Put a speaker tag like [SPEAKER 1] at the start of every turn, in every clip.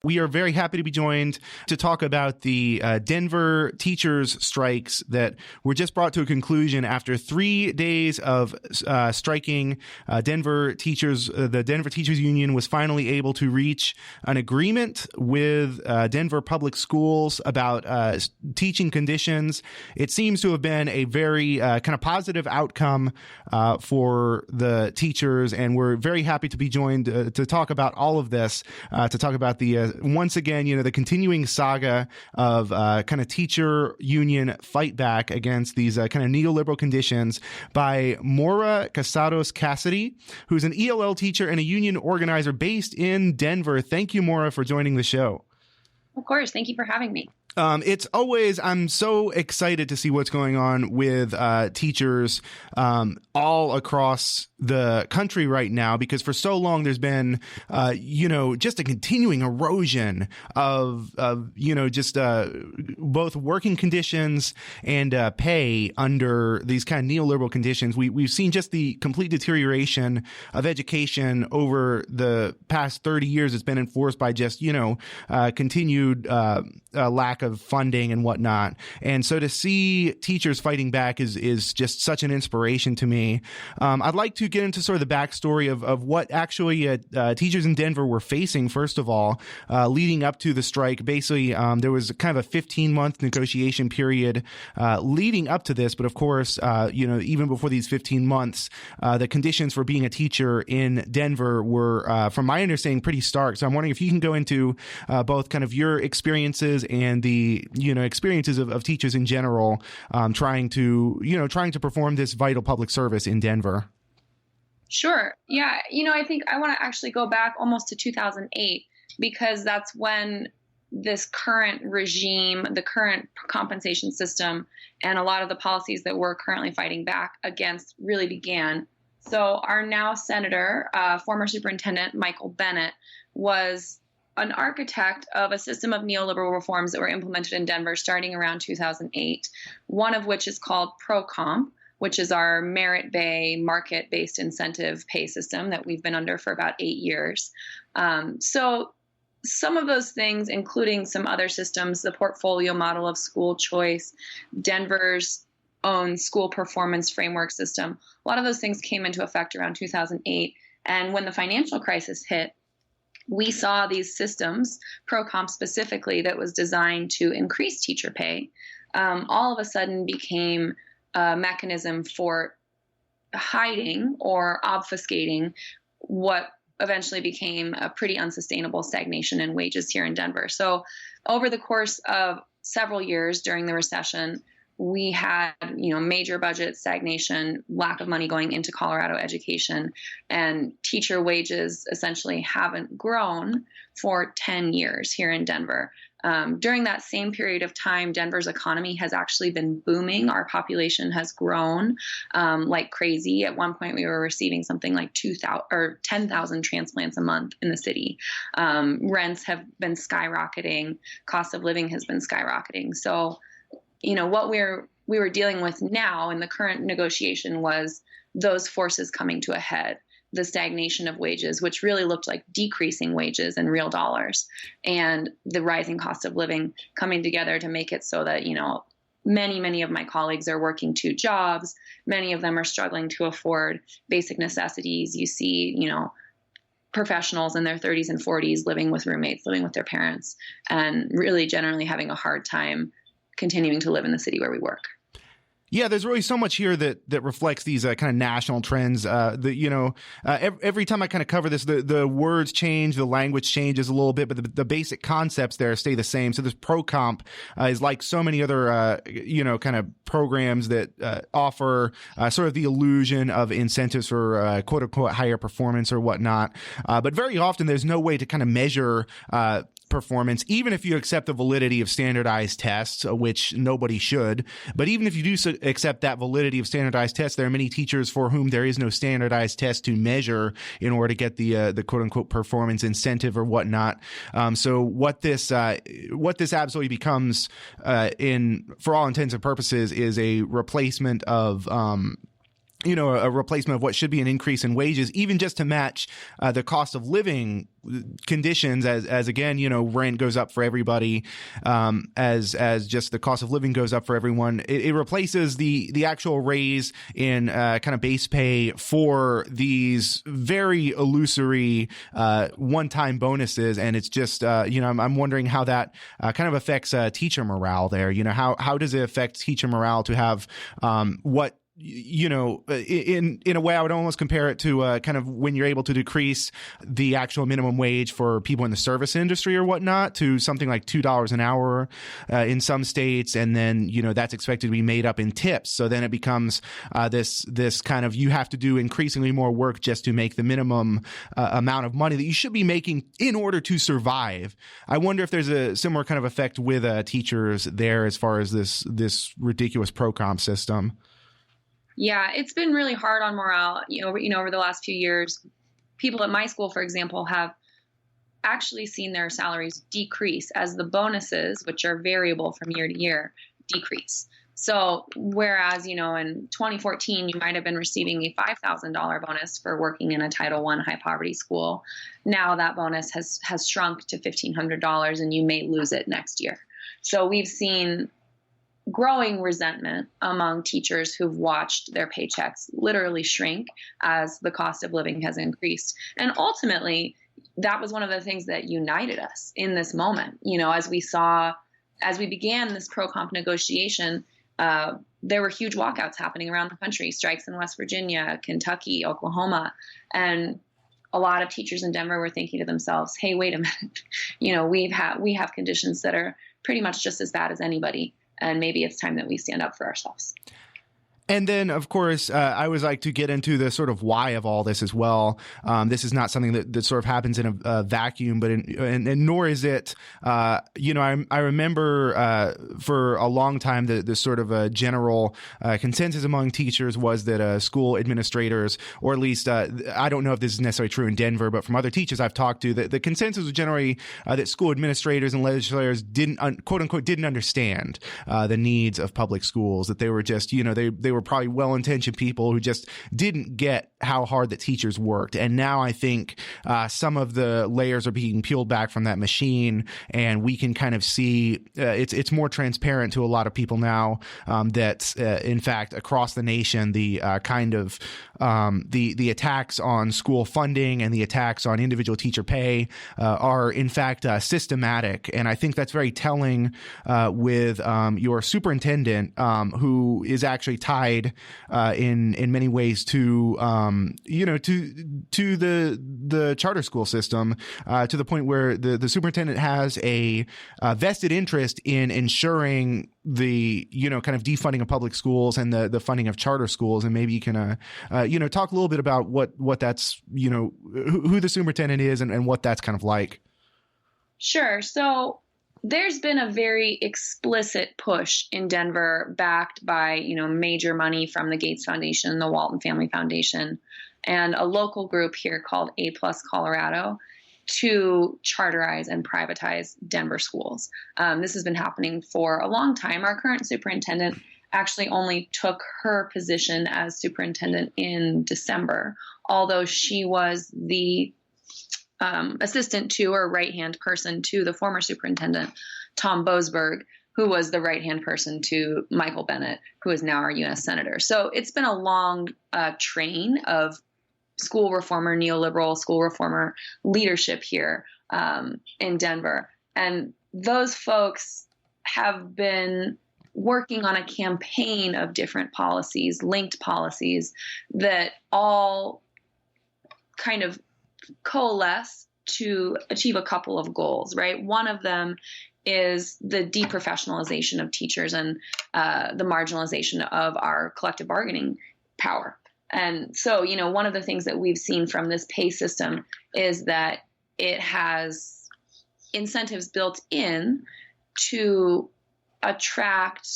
[SPEAKER 1] We are very happy to be joined to talk about the Denver teachers' strikes that were just brought to a conclusion after 3 days of striking. The Denver Teachers Union was finally able to reach an agreement with Denver Public Schools about teaching conditions. It seems to have been a very kind of positive outcome for the teachers, and we're very happy to be joined to talk about all of this, to talk about the once again, the continuing saga of kind of teacher union fight back against these kind of neoliberal conditions by Maura Casados Cassidy, who's an ELL teacher and a union organizer based in Denver. Thank you, Maura, for joining the show.
[SPEAKER 2] Of course. Thank you for having me.
[SPEAKER 1] I'm so excited to see what's going on with teachers all across the country right now, because for so long there's been, just a continuing erosion of both working conditions and pay under these kind of neoliberal conditions. We've seen just the complete deterioration of education over the past 30 years. It's been enforced by just, continued lack of funding and whatnot. And so to see teachers fighting back is just such an inspiration to me. I'd like to get into sort of the backstory of what actually teachers in Denver were facing, first of all, leading up to the strike. Basically, there was kind of a 15-month negotiation period leading up to this. But of course, even before these 15 months, the conditions for being a teacher in Denver were, from my understanding, pretty stark. So I'm wondering if you can go into both kind of your experiences and the experiences of teachers in general, trying to perform this vital public service in Denver.
[SPEAKER 2] Sure. Yeah. I think I want to actually go back almost to 2008, because that's when this current regime, the current compensation system, and a lot of the policies that we're currently fighting back against really began. So our now senator, former superintendent Michael Bennet, was an architect of a system of neoliberal reforms that were implemented in Denver starting around 2008, one of which is called ProComp, which is our merit-based, market-based incentive pay system that we've been under for about 8 years. So some of those things, including some other systems, the portfolio model of school choice, Denver's own school performance framework system, a lot of those things came into effect around 2008. And when the financial crisis hit, we saw these systems, ProComp specifically, that was designed to increase teacher pay, all of a sudden became a mechanism for hiding or obfuscating what eventually became a pretty unsustainable stagnation in wages here in Denver. So over the course of several years during the recession, we had, major budget stagnation, lack of money going into Colorado education, and teacher wages essentially haven't grown for 10 years here in Denver. During that same period of time, Denver's economy has actually been booming. Our population has grown like crazy. At one point, we were receiving something like 2,000 or 10,000 transplants a month in the city. Rents have been skyrocketing. Cost of living has been skyrocketing. So, what we were dealing with now in the current negotiation was those forces coming to a head. The stagnation of wages, which really looked like decreasing wages in real dollars, and the rising cost of living coming together to make it so that, many of my colleagues are working 2 jobs. Many of them are struggling to afford basic necessities. You see, professionals in their 30s and 40s living with roommates, living with their parents, and really generally having a hard time continuing to live in the city where we work.
[SPEAKER 1] Yeah, there's really so much here that reflects these kind of national trends. Every time I kind of cover this, the words change, the language changes a little bit, but the basic concepts there stay the same. So this ProComp is like so many other, kind of programs that offer sort of the illusion of incentives for quote unquote higher performance or whatnot. But very often there's no way to kind of measure performance, even if you accept the validity of standardized tests, which nobody should. But even if you do accept that validity of standardized tests, there are many teachers for whom there is no standardized test to measure in order to get the quote unquote performance incentive or whatnot. So what this absolutely becomes, for all intents and purposes, is a replacement of a replacement of what should be an increase in wages, even just to match the cost of living conditions as again, rent goes up for everybody, as just the cost of living goes up for everyone. It replaces the actual raise in kind of base pay for these very illusory one-time bonuses. And it's just, I'm wondering how that kind of affects teacher morale there. How does it affect teacher morale to have what, in a way, I would almost compare it to kind of when you're able to decrease the actual minimum wage for people in the service industry or whatnot to something like $2 an hour in some states. And then, that's expected to be made up in tips. So then it becomes this kind of, you have to do increasingly more work just to make the minimum amount of money that you should be making in order to survive. I wonder if there's a similar kind of effect with teachers there as far as this ridiculous pro-comp system.
[SPEAKER 2] Yeah, it's been really hard on morale, over the last few years. People at my school, for example, have actually seen their salaries decrease as the bonuses, which are variable from year to year, decrease. So whereas, in 2014, you might have been receiving a $5,000 bonus for working in a Title I high poverty school, now that bonus has shrunk to $1,500 and you may lose it next year. So we've seen growing resentment among teachers who've watched their paychecks literally shrink as the cost of living has increased. And ultimately, that was one of the things that united us in this moment. As we began this pro-comp negotiation, there were huge walkouts happening around the country, strikes in West Virginia, Kentucky, Oklahoma. And a lot of teachers in Denver were thinking to themselves, hey, wait a minute, we have conditions that are pretty much just as bad as anybody. And maybe it's time that we stand up for ourselves.
[SPEAKER 1] And then, of course, I always like to get into the sort of why of all this as well. This is not something that sort of happens in a vacuum, but nor is it, I remember for a long time the sort of a general consensus among teachers was that school administrators, or at least I don't know if this is necessarily true in Denver, but from other teachers I've talked to, the consensus was generally that school administrators and legislators didn't, quote unquote, didn't understand the needs of public schools, that they were just, they were probably well-intentioned people who just didn't get how hard the teachers worked. And now I think some of the layers are being peeled back from that machine, and we can kind of see it's more transparent to a lot of people now that in fact across the nation the kind of the attacks on school funding and the attacks on individual teacher pay are in fact systematic. And I think that's very telling with your superintendent who is actually tied in many ways to the charter school system to the point where the superintendent has a vested interest in ensuring the kind of defunding of public schools and the funding of charter schools. And maybe you can talk a little bit about what that's who the superintendent is and what that's kind of like.
[SPEAKER 2] Sure. So there's been a very explicit push in Denver backed by, major money from the Gates Foundation, the Walton Family Foundation, and a local group here called A+ Colorado to charterize and privatize Denver schools. This has been happening for a long time. Our current superintendent actually only took her position as superintendent in December, although she was the assistant to or right-hand person to the former superintendent, Tom Boasberg, who was the right-hand person to Michael Bennet, who is now our U.S. Senator. So it's been a long train of school reformer, neoliberal school reformer leadership here in Denver. And those folks have been working on a campaign of different policies, linked policies, that all kind of coalesce to achieve a couple of goals, right? One of them is the deprofessionalization of teachers and the marginalization of our collective bargaining power. And so, one of the things that we've seen from this pay system is that it has incentives built in to attract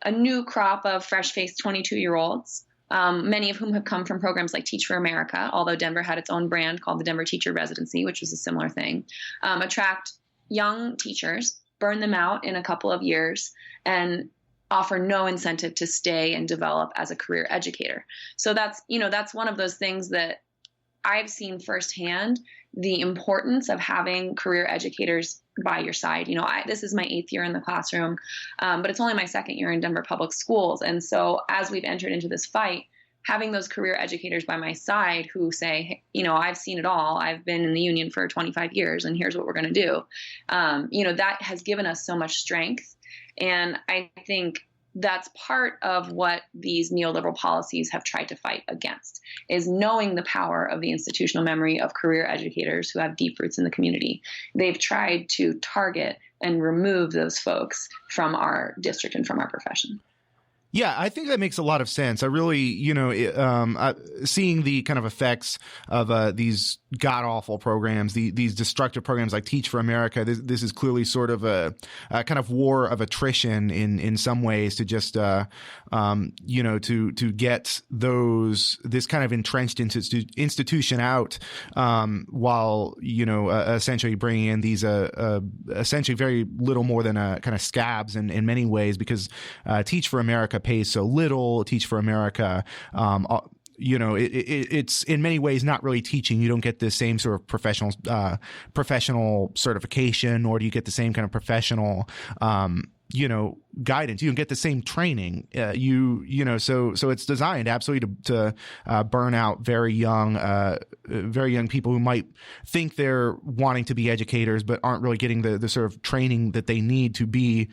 [SPEAKER 2] a new crop of fresh-faced 22-year-olds, many of whom have come from programs like Teach for America, although Denver had its own brand called the Denver Teacher Residency, which was a similar thing, attract young teachers, burn them out in a couple of years, and offer no incentive to stay and develop as a career educator. So that's one of those things that I've seen firsthand, the importance of having career educators by your side. This is my 8th year in the classroom, but it's only my 2nd year in Denver Public Schools. And so as we've entered into this fight, having those career educators by my side who say, hey, I've seen it all. I've been in the union for 25 years, and here's what we're going to do. That has given us so much strength. And I think that's part of what these neoliberal policies have tried to fight against, is knowing the power of the institutional memory of career educators who have deep roots in the community. They've tried to target and remove those folks from our district and from our profession.
[SPEAKER 1] Yeah, I think that makes a lot of sense. I really, seeing the kind of effects of these god-awful programs, these destructive programs like Teach for America, this is clearly sort of a kind of war of attrition in some ways to just, to get this kind of entrenched institution out, while, essentially bringing in these essentially very little more than kind of scabs in many ways, because Teach for America pays so little. Teach for America, it's in many ways not really teaching. You don't get the same sort of professional certification, nor do you get the same kind of professional guidance. You don't get the same training. So it's designed absolutely to burn out very young people who might think they're wanting to be educators but aren't really getting the sort of training that they need to be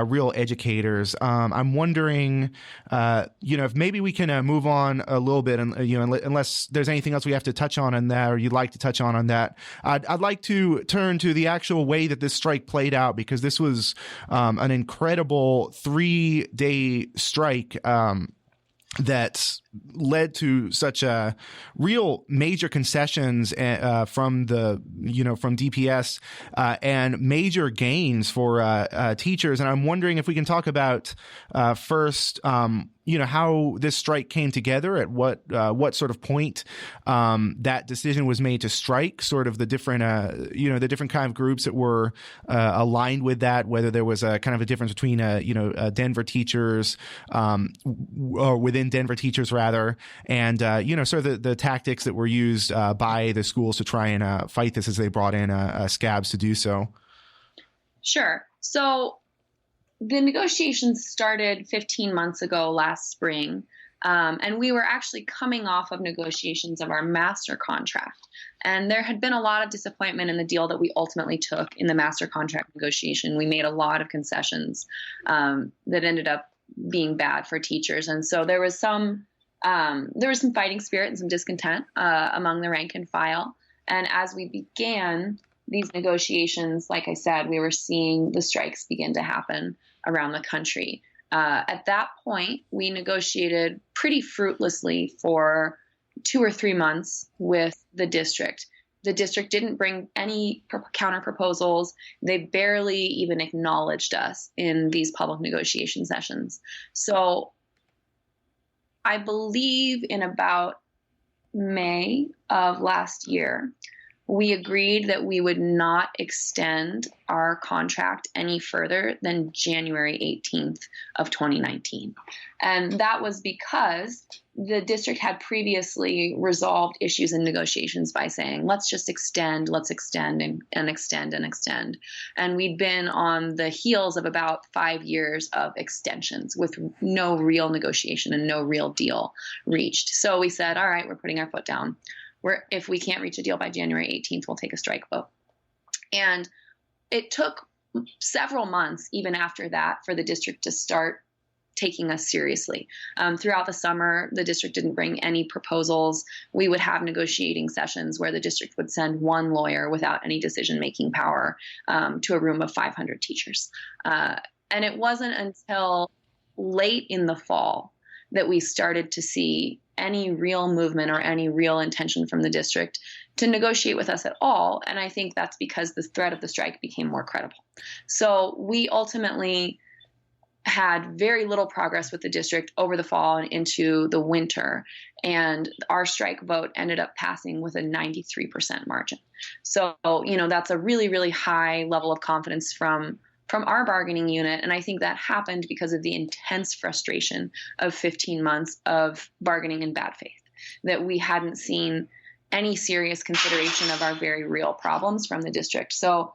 [SPEAKER 1] real educators. I'm wondering, if maybe we can move on a little bit, and unless there's anything else we have to touch on that, or you'd like to touch on that. I'd like to turn to the actual way that this strike played out, because this was an incredible 3-day strike that led to such a real major concessions from DPS and major gains for teachers. And I'm wondering if we can talk about first, how this strike came together, at what sort of point that decision was made to strike, sort of the different kind of groups that were aligned with that, whether there was a kind of a difference between Denver teachers, or within Denver teachers rather, and sort of the tactics that were used by the schools to try and fight this as they brought in scabs to do so.
[SPEAKER 2] Sure. So the negotiations started 15 months ago last spring, and we were actually coming off of negotiations of our master contract. And there had been a lot of disappointment in the deal that we ultimately took in the master contract negotiation. We made a lot of concessions that ended up being bad for teachers. And so there was some fighting spirit and some discontent among the rank and file. And as we began these negotiations, like I said, we were seeing the strikes begin to happen around the country. At that point, we negotiated pretty fruitlessly for 2 or 3 months with the district. The district didn't bring any counter proposals. They barely even acknowledged us in these public negotiation sessions. So I believe in about May of last year, we agreed that we would not extend our contract any further than January 18th of 2019. And that was because the district had previously resolved issues in negotiations by saying, let's just extend, let's extend and extend and extend. And we'd been on the heels of about 5 years of extensions with no real negotiation and no real deal reached. So we said, all right, we're putting our foot down. If we can't reach a deal by January 18th, we'll take a strike vote. And it took several months, even after that, for the district to start taking us seriously. Throughout the summer, the district didn't bring any proposals. We would have negotiating sessions where the district would send one lawyer without any decision-making power to a room of 500 teachers. And it wasn't until late in the fall that we started to see any real movement or any real intention from the district to negotiate with us at all. And I think that's because the threat of the strike became more credible. So we ultimately had very little progress with the district over the fall and into the winter. And our strike vote ended up passing with a 93% margin. So, that's a really, really high level of confidence from from our bargaining unit. And I think that happened because of the intense frustration of 15 months of bargaining in bad faith, that we hadn't seen any serious consideration of our very real problems from the district. So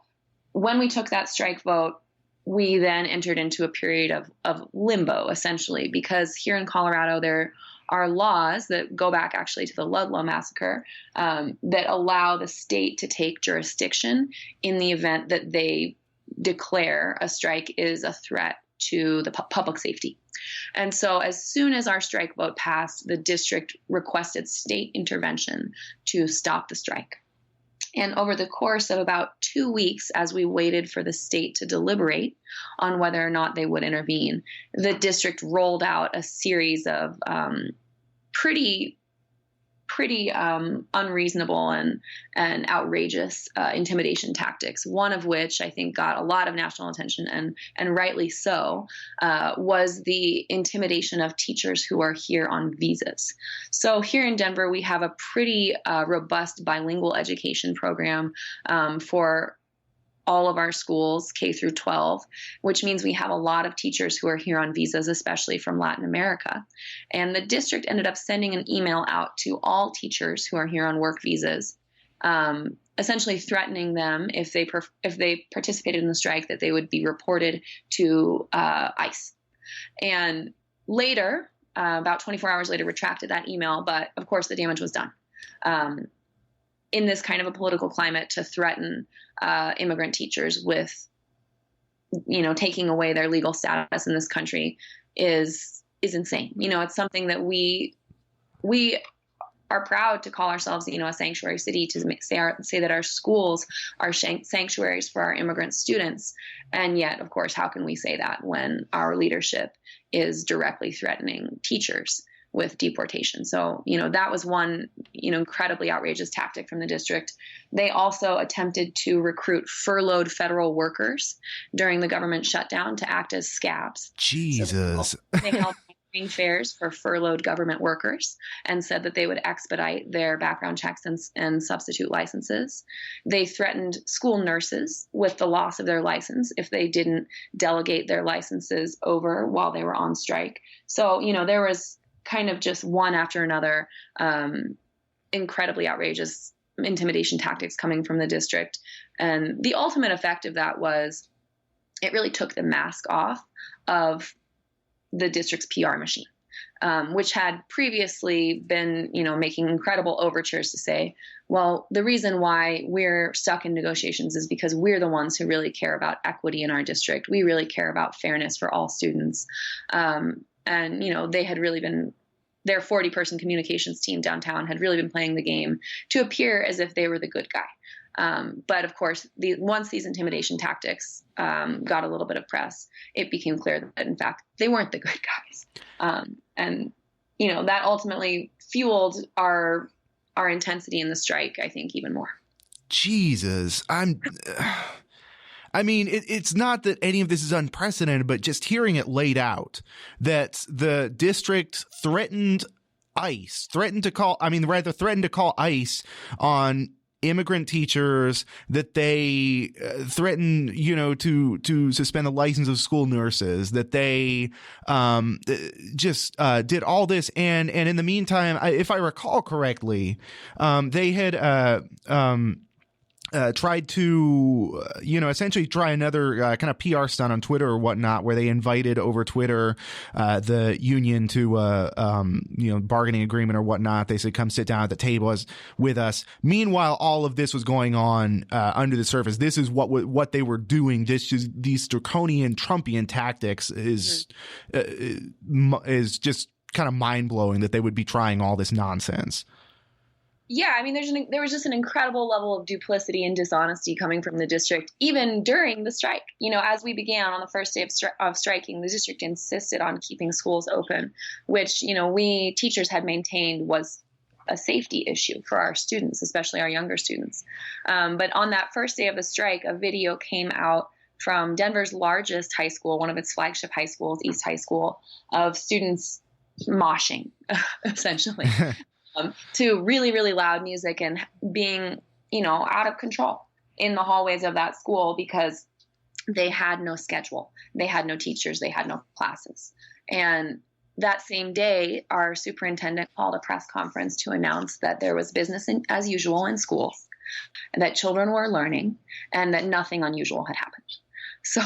[SPEAKER 2] when we took that strike vote, we then entered into a period of limbo, essentially, because here in Colorado, there are laws that go back actually to the Ludlow massacre that allow the state to take jurisdiction in the event that they declare a strike is a threat to the public safety. And so as soon as our strike vote passed, the district requested state intervention to stop the strike. And over the course of about 2 weeks, as we waited for the state to deliberate on whether or not they would intervene, the district rolled out a series of pretty unreasonable and outrageous intimidation tactics. One of which I think got a lot of national attention, and rightly so, was the intimidation of teachers who are here on visas. So here in Denver, we have a pretty robust bilingual education program for all of our schools, K through 12, which means we have a lot of teachers who are here on visas, especially from Latin America. And the district ended up sending an email out to all teachers who are here on work visas, essentially threatening them if they participated in the strike, that they would be reported to ICE. And later, about 24 hours later, retracted that email. But of course, the damage was done. In this kind of a political climate, to threaten immigrant teachers with, taking away their legal status in this country is insane. It's something that we are proud to call ourselves, a sanctuary city, to say that our schools are sanctuaries for our immigrant students. And yet, of course, how can we say that when our leadership is directly threatening teachers with deportation? So, that was one, incredibly outrageous tactic from the district. They also attempted to recruit furloughed federal workers during the government shutdown to act as scabs.
[SPEAKER 1] Jesus.
[SPEAKER 2] So they held hiring fairs for furloughed government workers and said that they would expedite their background checks and substitute licenses. They threatened school nurses with the loss of their license if they didn't delegate their licenses over while they were on strike. So, there was kind of just one after another, incredibly outrageous intimidation tactics coming from the district. And the ultimate effect of that was it really took the mask off of the district's PR machine, which had previously been, making incredible overtures to say, well, the reason why we're stuck in negotiations is because we're the ones who really care about equity in our district. We really care about fairness for all students. And, they had really been, their 40-person communications team downtown had really been playing the game to appear as if they were the good guy. But of course, once these intimidation tactics got a little bit of press, it became clear that, in fact, they weren't the good guys. And, that ultimately fueled our intensity in the strike, I think, even more.
[SPEAKER 1] Jesus, it's not that any of this is unprecedented, but just hearing it laid out that the district threatened to call ICE on immigrant teachers, that they threatened, to suspend the license of school nurses, that they just did all this. And in the meantime, if I recall correctly, they had tried to, essentially try another kind of PR stunt on Twitter or whatnot, where they invited over Twitter the union to, bargaining agreement or whatnot. They said, come sit down at the table with us. Meanwhile, all of this was going on under the surface. This is what they were doing. These draconian Trumpian tactics is just kind of mind blowing that they would be trying all this nonsense.
[SPEAKER 2] Yeah, there was just an incredible level of duplicity and dishonesty coming from the district, even during the strike. As we began on the first day of striking, the district insisted on keeping schools open, which, we teachers had maintained was a safety issue for our students, especially our younger students. But on that first day of the strike, a video came out from Denver's largest high school, one of its flagship high schools, East High School, of students moshing, essentially. To really, really loud music and being, out of control in the hallways of that school, because they had no schedule. They had no teachers. They had no classes. And that same day, our superintendent called a press conference to announce that there was business as usual in schools, and that children were learning, and that nothing unusual had happened. So,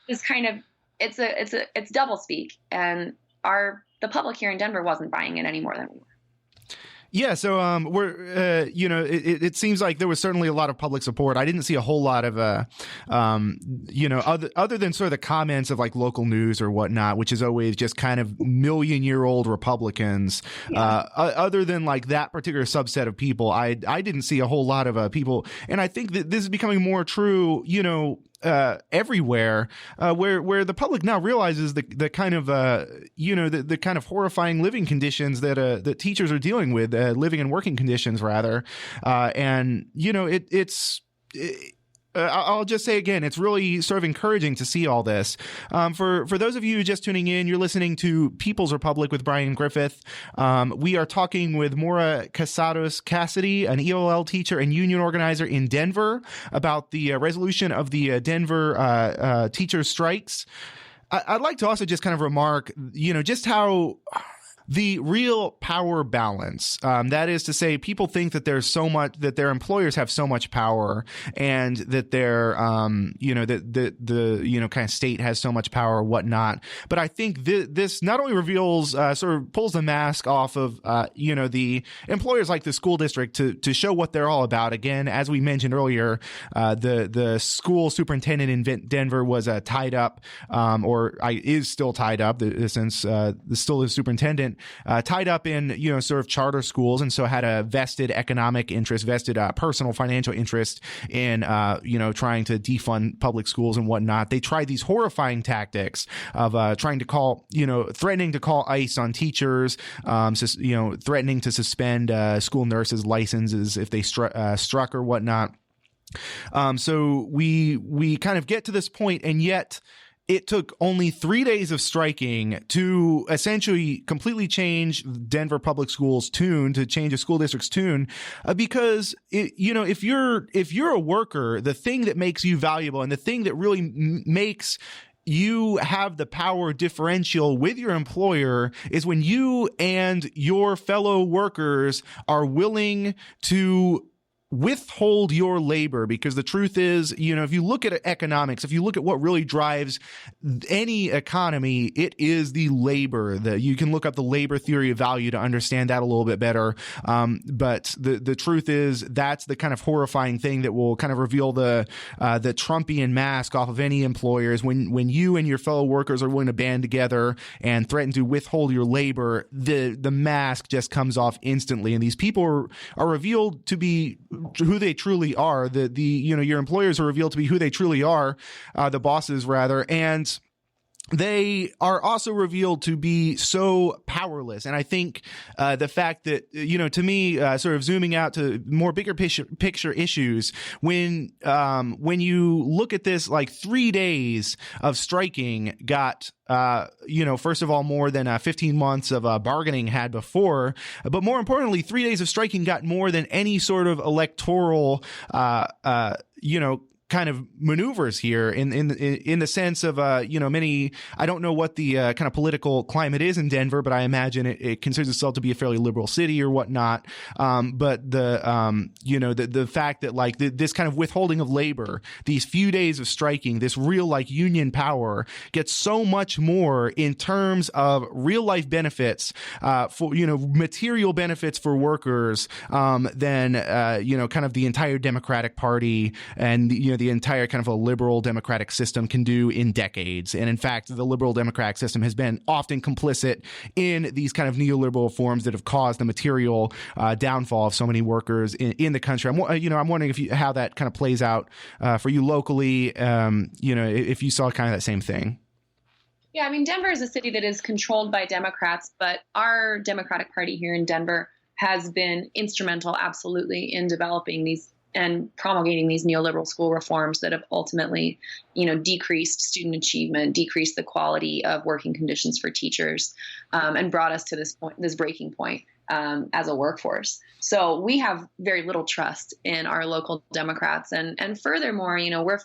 [SPEAKER 2] it's kind of it's double speak, and the public here in Denver wasn't buying it any more than we were.
[SPEAKER 1] Yeah, so it seems like there was certainly a lot of public support. I didn't see a whole lot of, other than sort of the comments of like local news or whatnot, which is always just kind of million-year-old Republicans. Yeah. Other than like that particular subset of people, I didn't see a whole lot of people, and I think that this is becoming more true. Everywhere, where the public now realizes the kind of the kind of horrifying living conditions that teachers are dealing with, living and working conditions rather, and I'll just say again, it's really sort of encouraging to see all this. For those of you just tuning in, you're listening to People's Republic with Brian Griffith. We are talking with Maura Casados Cassidy, an EOL teacher and union organizer in Denver, about the resolution of the Denver teacher strikes. I'd like to also just kind of remark, just how the real power balance. That is to say, people think that there's so much, that their employers have so much power, and that their, the kind of state has so much power or whatnot. But I think this not only reveals, sort of pulls the mask off of, the employers like the school district to show what they're all about. Again, as we mentioned earlier, the school superintendent in Denver was tied up, is still tied up since still the superintendent. Tied up in, sort of charter schools, and so had a vested economic interest, vested personal financial interest in, trying to defund public schools and whatnot. They tried these horrifying tactics of trying to call, threatening to call ICE on teachers, threatening to suspend school nurses' licenses if they struck or whatnot. So we kind of get to this point, and yet it took only 3 days of striking to essentially completely change Denver Public Schools' tune, to change a school district's tune, because if you're a worker, the thing that makes you valuable and the thing that really makes you have the power differential with your employer is when you and your fellow workers are willing to withhold your labor. Because the truth is, if you look at economics, if you look at what really drives any economy, it is the labor. You can look up the labor theory of value to understand that a little bit better. But the truth is, that's the kind of horrifying thing that will kind of reveal the Trumpian mask off of any employers. When you and your fellow workers are willing to band together and threaten to withhold your labor, the mask just comes off instantly, and these people are revealed to be who they truly are. Your employers are revealed to be who they truly are, the bosses rather, and they are also revealed to be so powerless. And I think the fact that, to me, sort of zooming out to more bigger picture issues, when you look at this, like 3 days of striking got first of all, more than 15 months of bargaining had before. But more importantly, 3 days of striking got more than any sort of electoral, kind of maneuvers here in the sense of many. I don't know what the kind of political climate is in Denver, but I imagine it considers itself to be a fairly liberal city or whatnot. But the fact that like this kind of withholding of labor, these few days of striking, this real like union power gets so much more in terms of real life benefits for material benefits for workers than kind of the entire Democratic Party and the entire kind of a liberal democratic system can do in decades. And in fact, the liberal democratic system has been often complicit in these kind of neoliberal reforms that have caused the material downfall of so many workers in the country. I'm wondering how that kind of plays out for you locally, if you saw kind of that same thing.
[SPEAKER 2] Yeah, I mean, Denver is a city that is controlled by Democrats, but our Democratic Party here in Denver has been instrumental, absolutely, in developing these and promulgating these neoliberal school reforms that have ultimately, decreased student achievement, decreased the quality of working conditions for teachers, and brought us to this point, this breaking point. as a workforce. So we have very little trust in our local Democrats. And furthermore,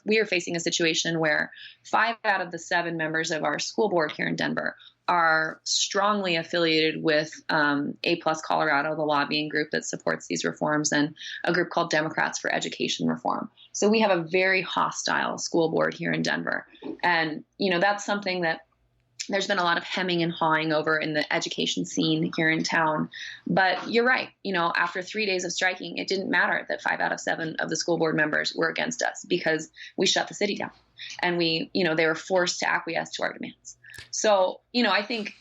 [SPEAKER 2] we are facing a situation where 5 out of the 7 members of our school board here in Denver are strongly affiliated with A Plus Colorado, the lobbying group that supports these reforms, and a group called Democrats for Education Reform. So we have a very hostile school board here in Denver. And, that's something that there's been a lot of hemming and hawing over in the education scene here in town. But you're right. After 3 days of striking, it didn't matter that 5 out of 7 of the school board members were against us, because we shut the city down, and they were forced to acquiesce to our demands. So, I think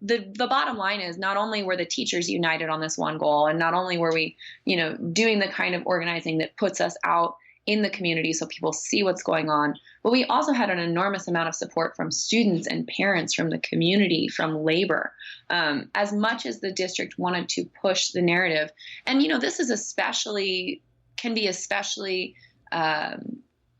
[SPEAKER 2] the bottom line is, not only were the teachers united on this one goal, and not only were we, doing the kind of organizing that puts us out in the community so people see what's going on, but we also had an enormous amount of support from students and parents, from the community, from labor. As much as the district wanted to push the narrative, and this is can be especially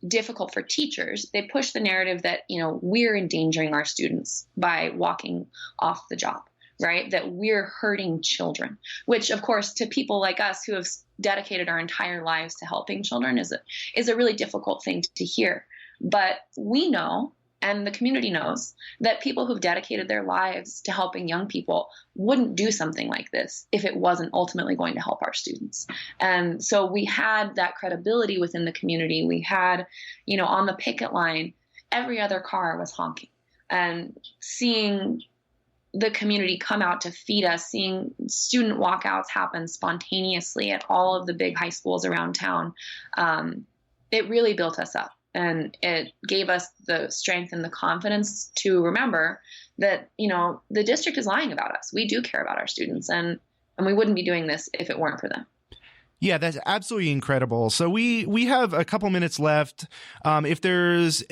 [SPEAKER 2] difficult for teachers. They push the narrative that we're endangering our students by walking off the job, right? That we're hurting children, which of course to people like us who have dedicated our entire lives to helping children is a really difficult thing to hear. But we know, and the community knows, that people who've dedicated their lives to helping young people wouldn't do something like this if it wasn't ultimately going to help our students. And so we had that credibility within the community. We had, on the picket line, every other car was honking, and seeing the community come out to feed us, seeing student walkouts happen spontaneously at all of the big high schools around town, it really built us up. And it gave us the strength and the confidence to remember that, the district is lying about us. We do care about our students, and we wouldn't be doing this if it weren't for them.
[SPEAKER 1] Yeah, that's absolutely incredible. So we have a couple minutes left. If there's,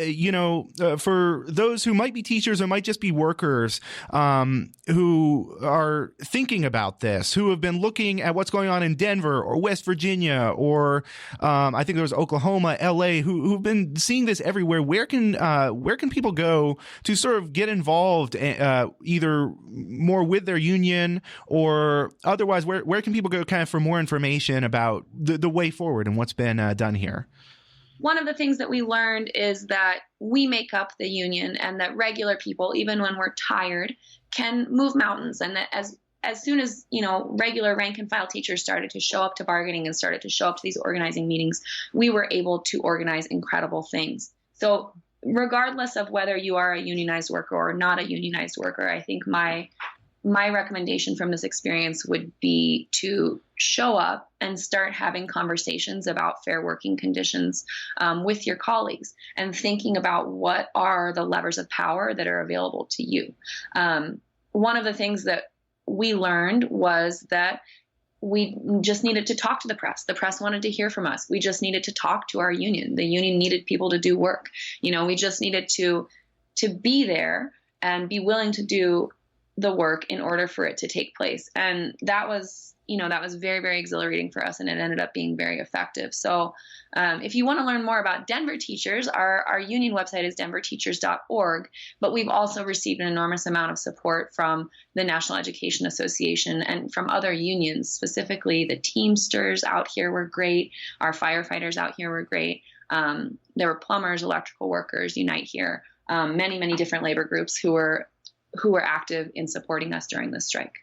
[SPEAKER 1] for those who might be teachers or might just be workers who are thinking about this, who have been looking at what's going on in Denver or West Virginia, or I think there was Oklahoma, LA, who've been seeing this everywhere, where can people go to sort of get involved, either more with their union or otherwise? Where can people go kind of for more information about the way forward and what's been done here?
[SPEAKER 2] One of the things that we learned is that we make up the union, and that regular people, even when we're tired, can move mountains. And that as soon as, regular rank and file teachers started to show up to bargaining and started to show up to these organizing meetings, we were able to organize incredible things. So regardless of whether you are a unionized worker or not a unionized worker, I think my recommendation from this experience would be to show up and start having conversations about fair working conditions with your colleagues, and thinking about what are the levers of power that are available to you. One of the things that we learned was that we just needed to talk to the press. The press wanted to hear from us. We just needed to talk to our union. The union needed people to do work. We just needed to be there and be willing to do the work in order for it to take place. And that was very, very exhilarating for us, and it ended up being very effective. So if you want to learn more about Denver teachers, our union website is denverteachers.org, but we've also received an enormous amount of support from the National Education Association and from other unions. Specifically, the Teamsters out here were great. Our firefighters out here were great. There were plumbers, electrical workers, Unite Here, many, many different labor groups who were active in supporting us during this strike.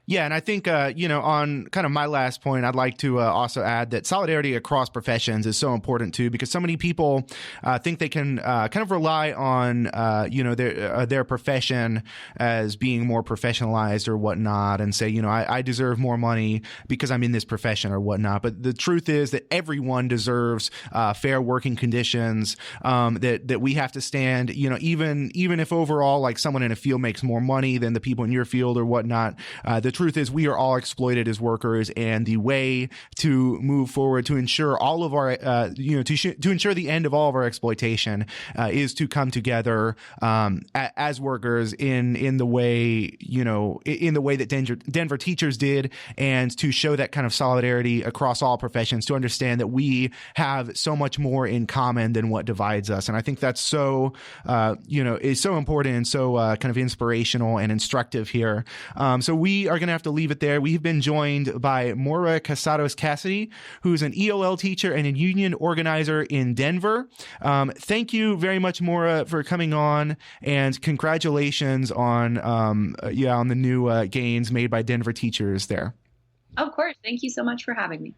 [SPEAKER 1] Yeah, and I think, on kind of my last point, I'd like to also add that solidarity across professions is so important, too, because so many people think they can kind of rely on, their profession as being more professionalized or whatnot, and say, I deserve more money because I'm in this profession or whatnot. But the truth is that everyone deserves fair working conditions, that we have to stand, even if overall, like, someone in a field makes more money than the people in your field or whatnot, the truth is we are all exploited as workers, and the way to move forward to ensure all of our, to ensure the end of all of our exploitation is to come together as workers in the way, in the way that Denver teachers did, and to show that kind of solidarity across all professions, to understand that we have so much more in common than what divides us. And I think that's so, is so important and so kind of inspirational and instructive here. So we are going to have to leave it there. We've been joined by Maura Casados Cassidy, who's an EOL teacher and a union organizer in Denver. Thank you very much, Maura, for coming on, and congratulations on the new gains made by Denver teachers there.
[SPEAKER 2] Of course. Thank you so much for having me.